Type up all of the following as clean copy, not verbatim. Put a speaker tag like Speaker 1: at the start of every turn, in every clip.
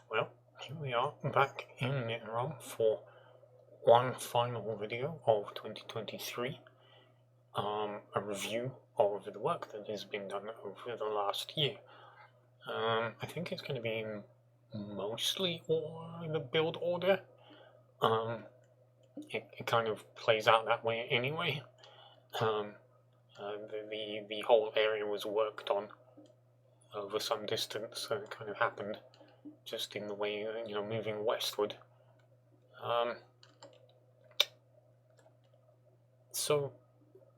Speaker 1: Well, here we are back in Mittenrahm for one final video of 2023, a review of the work that has been done over the last year. I think it's going to be mostly in the build order. It kind of plays out that way anyway. The whole area was worked on over some distance, so it kind of happened just in the way, moving westward. So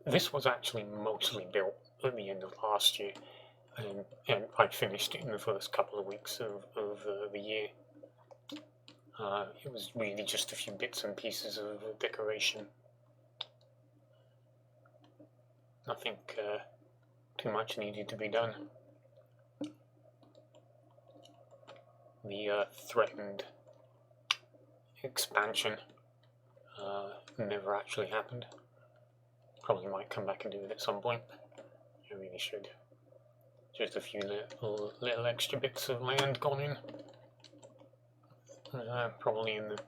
Speaker 1: this was actually mostly built at the end of last year, and I finished it in the first couple of weeks of the year. It was really just a few bits and pieces of decoration. Nothing too much needed to be done. The threatened expansion never actually happened. Probably might come back and do it at some point. I really should. Just a few little extra bits of land gone in. Probably in the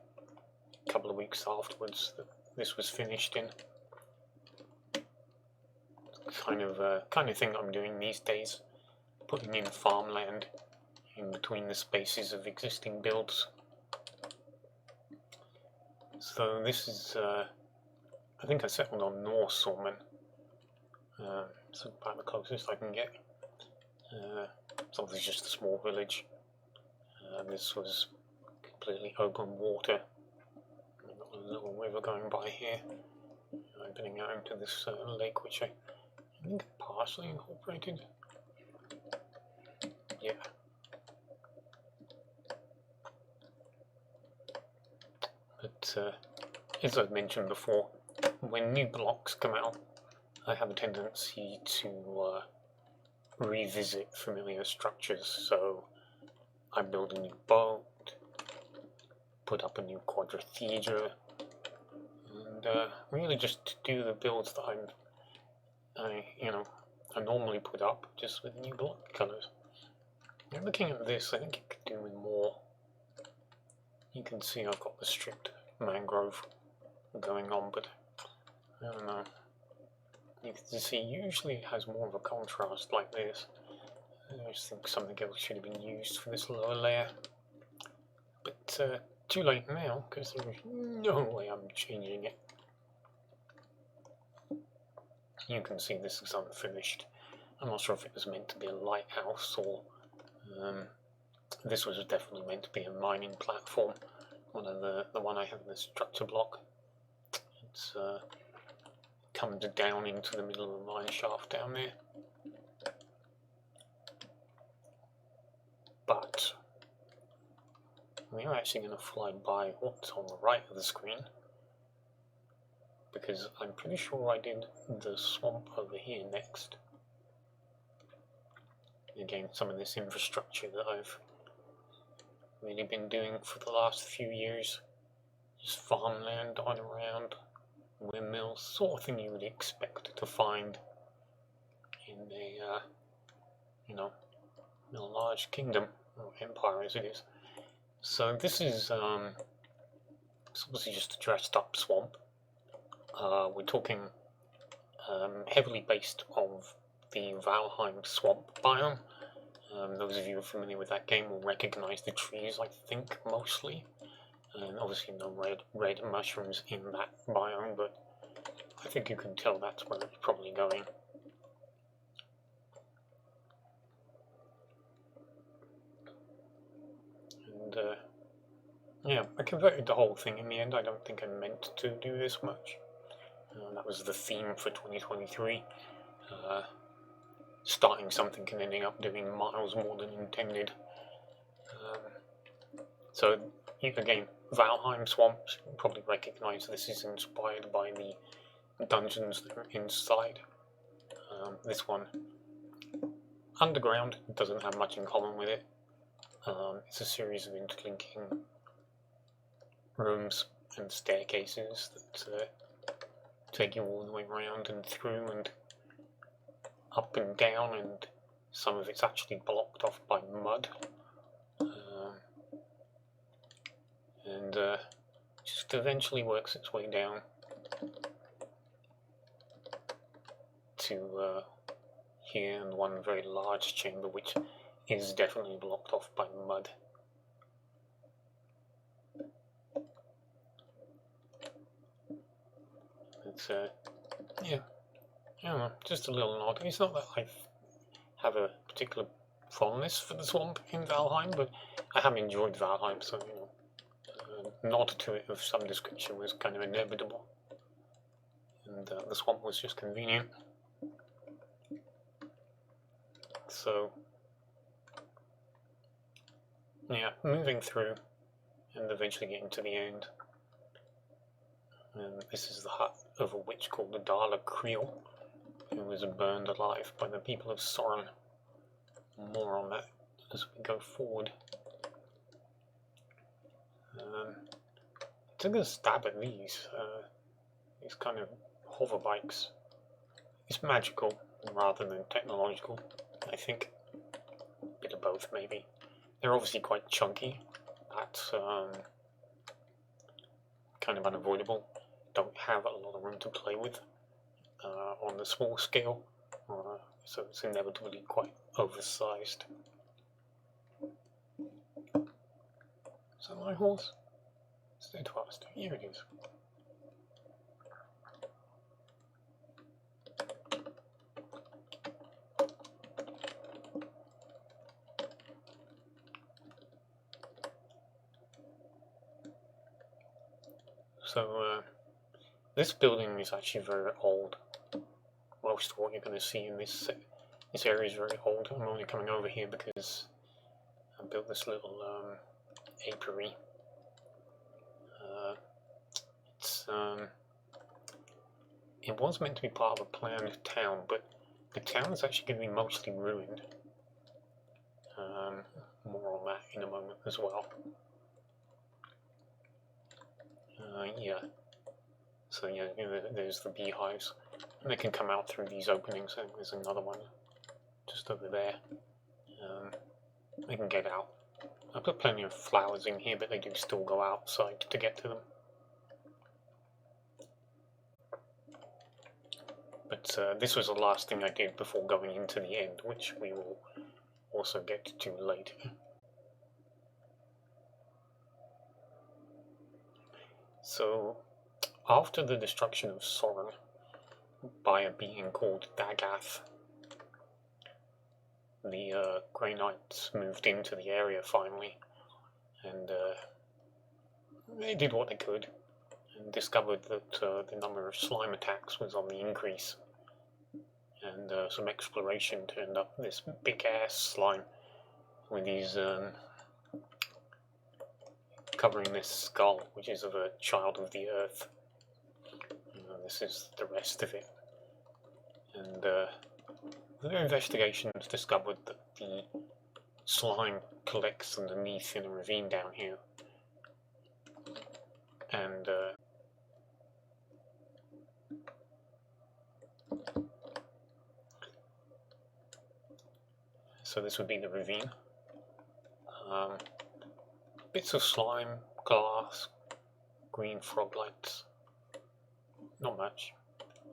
Speaker 1: couple of weeks afterwards that this was finished in. Kind of thing I'm doing these days, putting in farmland in between the spaces of existing builds. So this is, I think I settled on North Sawman, so about the closest I can get. It's obviously just a small village. This was completely open water. We've got a little river going by here, opening out into this lake, which I think partially incorporated. Yeah. But as I've mentioned before, when new blocks come out, I have a tendency to revisit familiar structures. So I build a new boat, put up a new quadrithedrae, and really just do the builds that I normally put up, just with new block colours. Now looking at this, I think it could do with more. You can see I've got the stripped mangrove going on, but I don't know. You can see usually it has more of a contrast like this. I just think something else should have been used for this lower layer. But too late now, because there's no way I'm changing it. You can see this is unfinished. I'm not sure if it was meant to be a lighthouse or this was definitely meant to be a mining platform. The one I have in the structure block. It's comes down into the middle of the mine shaft down there. But we're actually going to fly by what's on the right of the screen, because I'm pretty sure I did the swamp over here next. Again, some of this infrastructure that I've really been doing for the last few years, just farmland on around, windmills, sort of thing you would expect to find in a in a large kingdom or empire as it is. So this is it's obviously just a dressed up swamp. We're talking heavily based on the Valheim swamp biome. Those of you who are familiar with that game will recognise the trees, I think, mostly. And obviously no red mushrooms in that biome, but I think you can tell that's where it's probably going. And yeah, I converted the whole thing in the end. I don't think I meant to do this much. That was the theme for 2023. Starting something and ending up doing miles more than intended. So again, Valheim swamps, you probably recognise this is inspired by the dungeons that are inside. This one, underground, doesn't have much in common with it. It's a series of interlinking rooms and staircases that take you all the way around and through and up and down, and some of it's actually blocked off by mud. and just eventually works its way down to here in one very large chamber, which is definitely blocked off by mud. It's yeah, I don't know, just a little nod. It's not that I have a particular fondness for the swamp in Valheim, but I have enjoyed Valheim, so you know, a nod to it of some description was kind of inevitable, and the swamp was just convenient. So yeah, moving through and eventually getting to the end. And this is the hut of a witch called the Darla Creel, who was burned alive by the people of Soren. More on that as we go forward. Took a stab at these kind of hover bikes. It's magical rather than technological, I think. A bit of both, maybe. They're obviously quite chunky. That's kind of unavoidable. Don't have a lot of room to play with on the small scale, so it's inevitably quite oversized. Is that my horse? Stay faster. Here it is. So this building is actually very old. Most of what you're going to see in this area is very old. I'm only coming over here because I built this little apiary. It was meant to be part of a planned town, but the town is actually going to be mostly ruined. More on that in a moment as well. Yeah. So yeah, there's the beehives. And they can come out through these openings, and there's another one just over there. They can get out. I put plenty of flowers in here, but they do still go outside to get to them. But this was the last thing I did before going into the end, which we will also get to later. So, after the destruction of Soren by a being called Dagath, the Grey Knights moved into the area finally, and they did what they could, and discovered that the number of slime attacks was on the increase, and some exploration turned up this big-ass slime with these covering this skull, which is of a child of the earth. This is the rest of it. And their investigations discovered that the slime collects underneath in a ravine down here. And so this would be the ravine. Bits of slime, glass, green frog lights. Not much.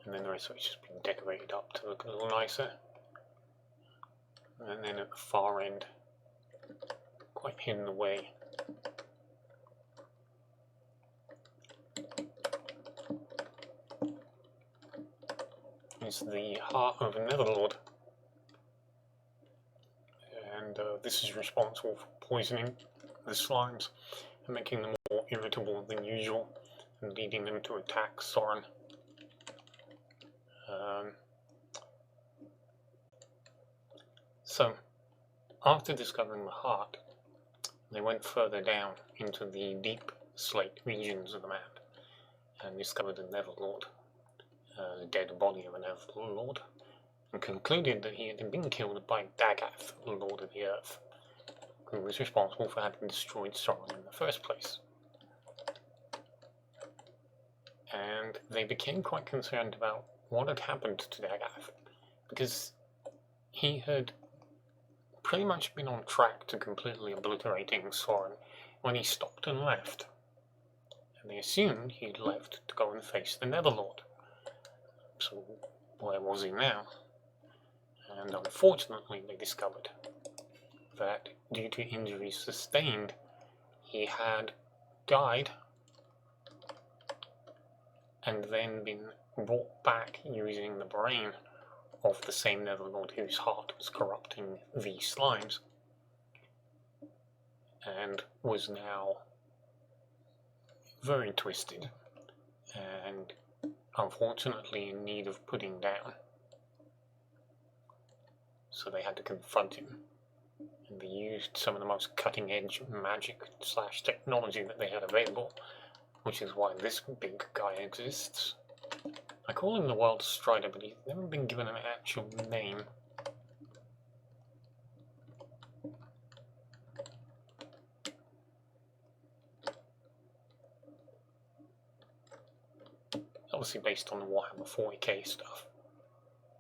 Speaker 1: And then the rest of it's just been decorated up to look a little nicer. And then at the far end, quite hidden away, is the heart of a Netherlord. And this is responsible for poisoning the slimes and making them more irritable than usual and leading them to attack Soren. So, after discovering the heart, they went further down into the deep slate regions of the map and discovered a Netherlord, the dead body of a Netherlord, and concluded that he had been killed by Dagath, the Lord of the Earth, who was responsible for having destroyed Soren in the first place. And they became quite concerned about what had happened to Dagath, because he had pretty much been on track to completely obliterating Soren when he stopped and left. and they assumed he'd left to go and face the Netherlord. So where was he now? And unfortunately they discovered that due to injuries sustained, he had died and then been brought back using the brain of the same Netherlord whose heart was corrupting the slimes, and was now very twisted and unfortunately in need of putting down. So they had to confront him, and they used some of the most cutting-edge magic / technology that they had available, which is why this big guy exists. I call him the World Strider, but he's never been given an actual name. Obviously based on the Warhammer 40k stuff.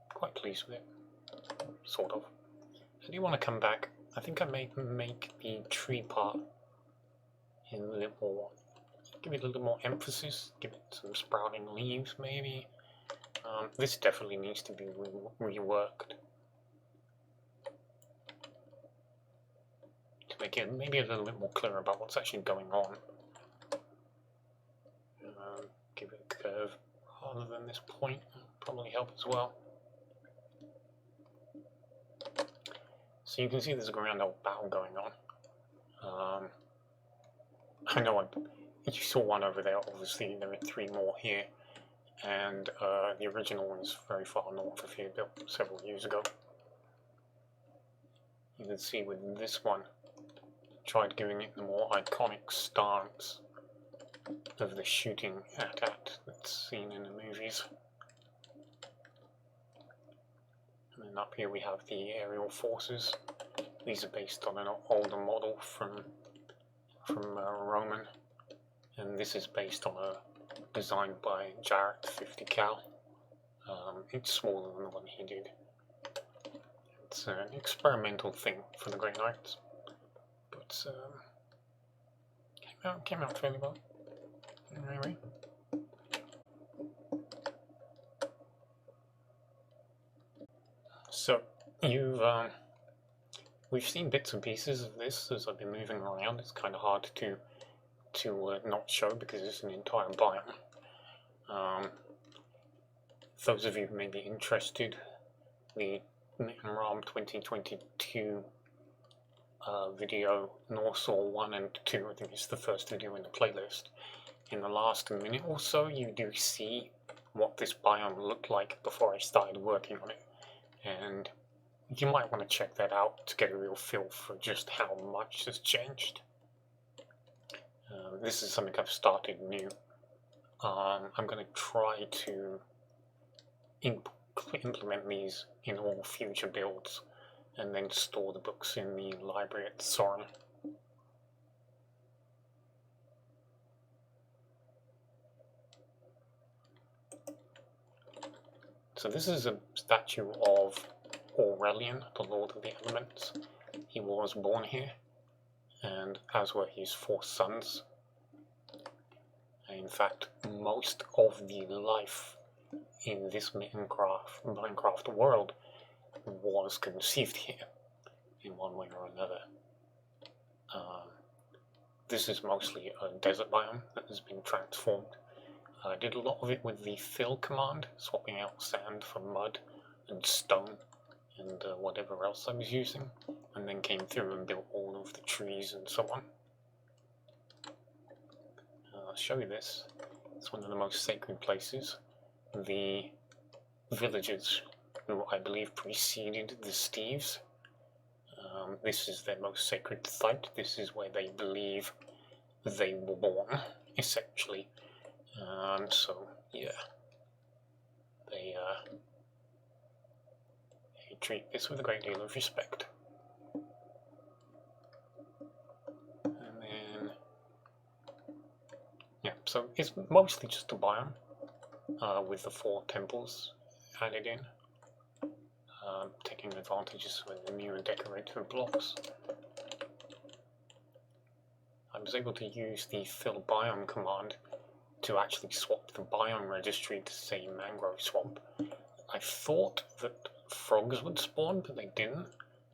Speaker 1: Quite pleased with it. Sort of. I do want to come back. I think I may make the tree part in a little more, give it a little more emphasis, give it some sprouting leaves maybe. This definitely needs to be reworked to make it maybe a little bit more clear about what's actually going on. Give it a curve rather than this point, probably help as well. So you can see there's a grand old battle going on. I know you saw one over there, obviously there are 3 more here, and the original one is very far north of here, built several years ago. You can see with this one, tried giving it the more iconic stance of the shooting at that's seen in the movies. And then up here we have the aerial forces. These are based on an older model from Roman, and this is based on a design by Jarrett 50 cal. It's smaller than the one he did. It's an experimental thing for the Grey Knights, but came out fairly well. Anyway. So we've seen bits and pieces of this as I've been moving around. It's kind of hard to not show because it's an entire biome. Those of you who may be interested, the Mittenrahm 2022 video, Norsaw 1 and 2, I think it's the first video in the playlist. In the last minute or so, you do see what this biome looked like before I started working on it, and you might want to check that out to get a real feel for just how much has changed. This is something I've started new. I'm going to try to implement these in all future builds and then store the books in the library at Soren. So this is a statue of Aurelian, the Lord of the Elements. He was born here, and as were his 4 sons. In fact, most of the life in this Minecraft world was conceived here in one way or another. This is mostly a desert biome that has been transformed. I did a lot of it with the fill command, swapping out sand for mud and stone and whatever else I was using, and then came through and built all of the trees and so on. I'll show you this. It's one of the most sacred places. The villagers who I believe preceded the Steves, this is their most sacred site. This is where they believe they were born, essentially. So yeah, they treat this with a great deal of respect. And then, yeah, so it's mostly just a biome with the 4 temples added in, taking advantages of the new and decorated blocks. I was able to use the fill biome command to actually swap the biome registry to say mangrove swamp. I thought that frogs would spawn, but they didn't,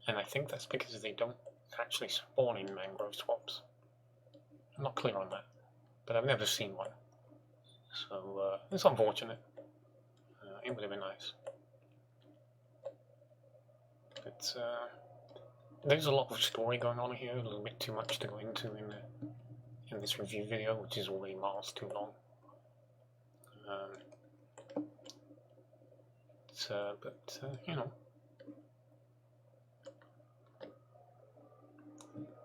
Speaker 1: and I think that's because they don't actually spawn in mangrove swamps. I'm not clear on that, but I've never seen one, so it's unfortunate. It would have been nice. But there's a lot of story going on here, a little bit too much to go into in this review video, which is already miles too long. But you know.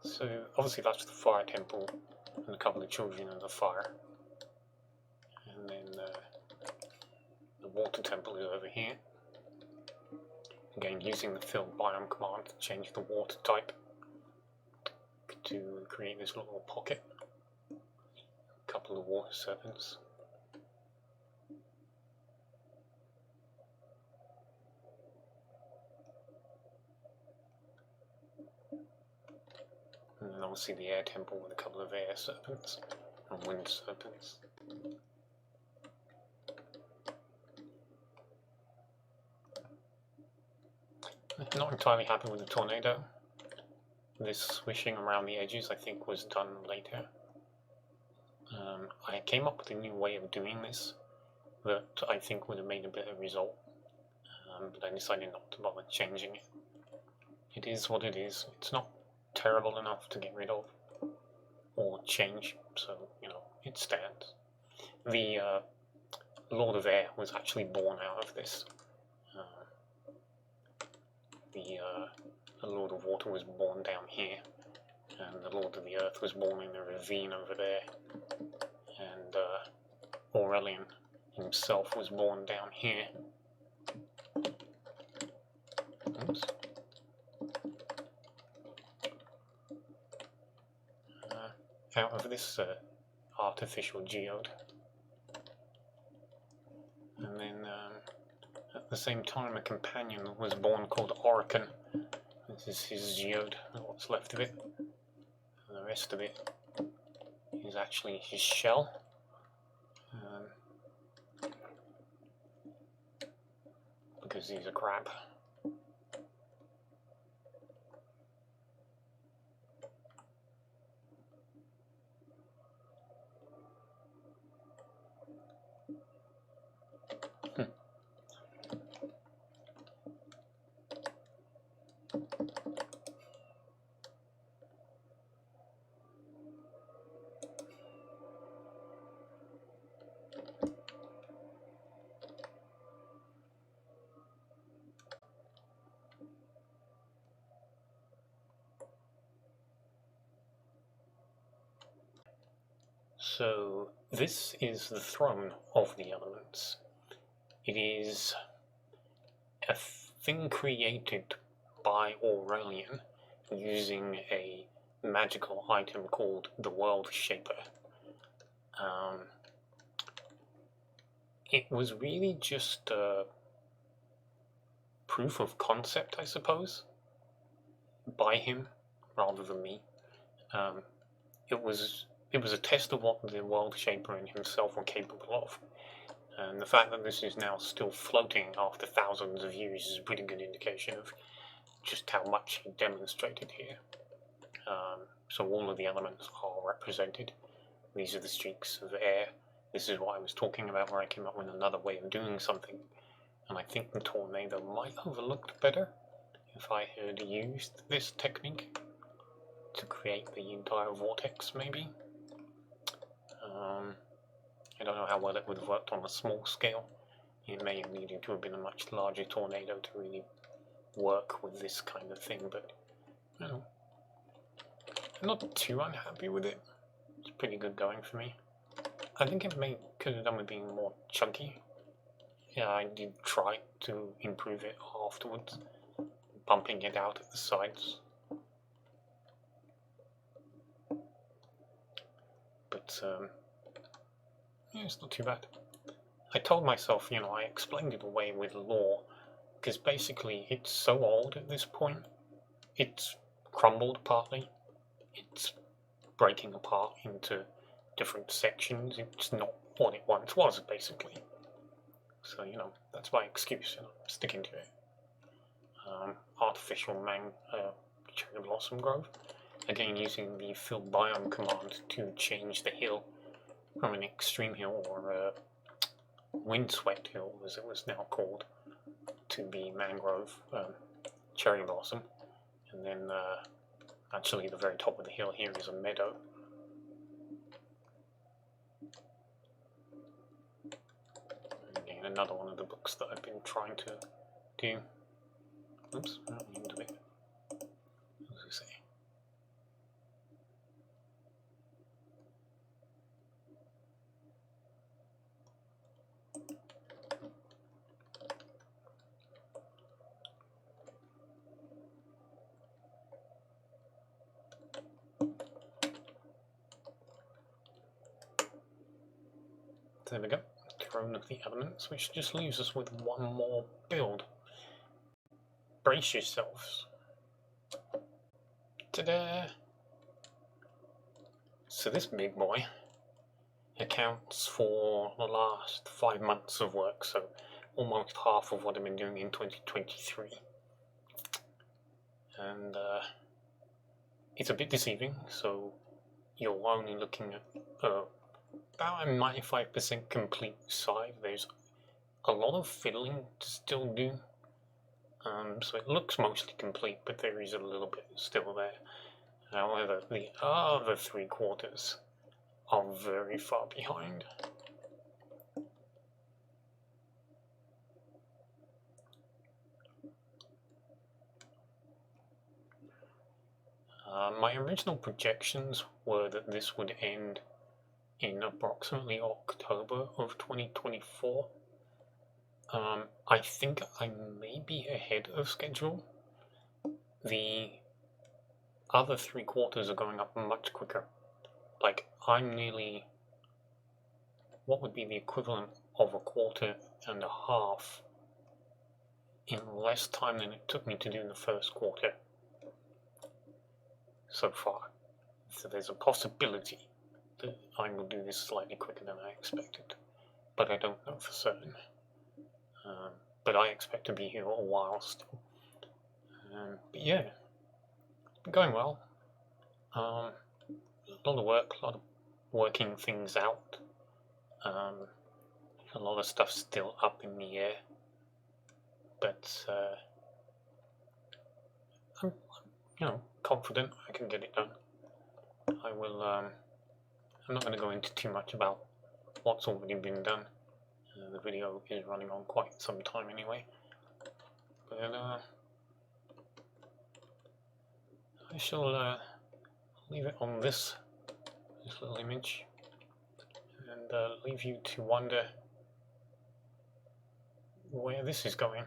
Speaker 1: So obviously that's the fire temple and a couple of children in the fire. And then the water temple is over here. Again, using the fill biome command to change the water type to create this little pocket. A couple of water serpents. And then obviously the air temple with a couple of air serpents and wind serpents. Not entirely happy with the tornado. This swishing around the edges I think was done later. I came up with a new way of doing this that I think would have made a better result, but I decided not to bother changing it. It is what it is. It's not terrible enough to get rid of or change, so you know, it stands. The Lord of Air was actually born out of this. The Lord of Water was born down here, and the Lord of the Earth was born in the ravine over there, and Aurelian himself was born down here. Oops. Out of this artificial geode. And then at the same time a companion was born called Orican. This is his geode, what's left of it. And the rest of it is actually his shell. Because he's a crab. So this is the throne of the elements. It is a thing created by Aurelian using a magical item called the World Shaper. It was really just a proof of concept, I suppose, by him rather than me. It was a test of what the World Shaper and himself were capable of. And the fact that this is now still floating after thousands of years is a pretty good indication of just how much he demonstrated here. So all of the elements are represented. These are the streaks of air. This is what I was talking about where I came up with another way of doing something. And I think the tornado might have looked better if I had used this technique to create the entire vortex, maybe. I don't know how well it would have worked on a small scale. It may have needed to have been a much larger tornado to really work with this kind of thing, but you know, I'm not too unhappy with it. It's pretty good going for me. I think it could have done with being more chunky. Yeah, I did try to improve it afterwards, bumping it out at the sides. But yeah, it's not too bad. I told myself, you know, I explained it away with lore, because basically it's so old at this point. It's crumbled partly. It's breaking apart into different sections. It's not what it once was, basically. So, you know, that's my excuse, and I'm sticking to it. Artificial cherry blossom grove. Again, using the fill biome command to change the hill from an extreme hill, or a windswept hill as it was now called, to be mangrove cherry blossom. And then actually the very top of the hill here is a meadow. Again, another one of the books that I've been trying to do. Oops, I don't mean to be. What does it say? There we go, Throne of the Elements, which just leaves us with one more build. Brace yourselves. Ta-da! So this big boy accounts for the last 5 months of work, so almost half of what I've been doing in 2023. And it's a bit deceiving, so you're only looking at about a 95% complete side. There's a lot of fiddling to still do, so it looks mostly complete, but there is a little bit still there. However, the other 3 quarters are very far behind. My original projections were that this would end in approximately October of 2024. I think I may be ahead of schedule. The other 3 quarters are going up much quicker. Like, I'm nearly, what would be the equivalent of a quarter and a half in less time than it took me to do the first quarter so far. So there's a possibility that I will do this slightly quicker than I expected, but I don't know for certain. But I expect to be here a while still. But yeah, it's been going well. A lot of work, a lot of working things out. A lot of stuff still up in the air, but I'm, you know, confident I can get it done. I will. I'm not going to go into too much about what's already been done. The video is running on quite some time anyway, but I shall leave it on this little image, and leave you to wonder where this is going.